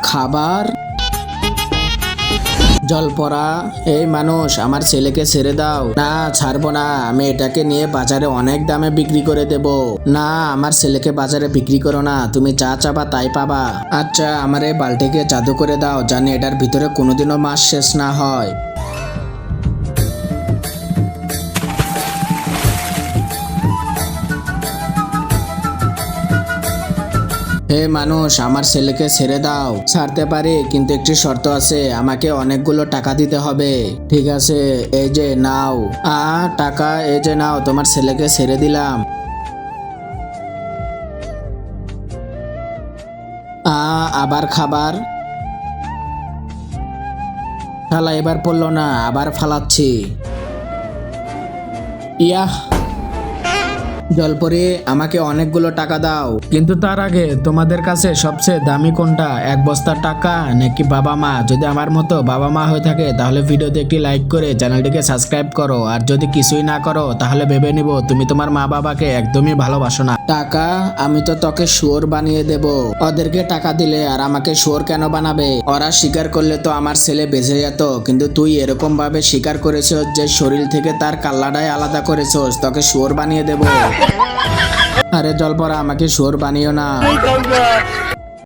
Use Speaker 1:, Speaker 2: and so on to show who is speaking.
Speaker 1: খাবার। জলপরা, এই মানুষ আমার ছেলেকে ছেড়ে দাও। না, ছাড়বো না, আমি এটাকে নিয়ে বাজারে অনেক দামে বিক্রি করে দেব। না, আমার ছেলেকে বাজারে বিক্রি করো না, তুমি যা চাবা তাই পাবা। আচ্ছা, আমার এই বালতিকে জাদু করে দাও, জানি এটার ভিতরে কোনোদিনও মাছ শেষ না হয়। হে মানুষ, আমার ছেলেকে ছেড়ে দাও। ছাড়তে পারি, কিন্তু একটি শর্ত আছে, আমাকে অনেকগুলো টাকা দিতে হবে। ঠিক আছে, এই যে নাও। টাকা, এই যে নাও, তোমার ছেলেকে ছেড়ে দিলাম। আবার খাবার। শালা এবার পড়লো না, আবার ফালাচ্ছি। ইয়াহ। জলপরি, আমাকে অনেকগুলো টাকা দাও, কিন্তু তার আগে তোমাদের কাছে সবচেয়ে দামি কোনটা, এক বস্তা টাকা নাকি বাবা মা? যদি আমার মতো বাবা মা হয়ে থাকে তাহলে ভিডিওতে একটি লাইক করে চ্যানেলটিকে সাবস্ক্রাইব করো, আর যদি কিছুই না করো তাহলে ভেবে নিব তুমি তোমার মা বাবাকে একদমই ভালোবাসো না। টাকা? আমি তো তোকে শুয়োর বানিয়ে দেব। ওদেরকে টাকা দিলে আর আমাকে শুয়োর কেন বানাবে? ওরা স্বীকার করলে তো আমার ছেলে বেঁচে যেত, কিন্তু তুই এরকম ভাবে স্বীকার করেছিস যে শরীর থেকে তার কাল্লাটাই আলাদা করেছিস, তোকে শুয়োর বানিয়ে দেব। আরে জলপরা, আমাকে শুয়োর বানিও না।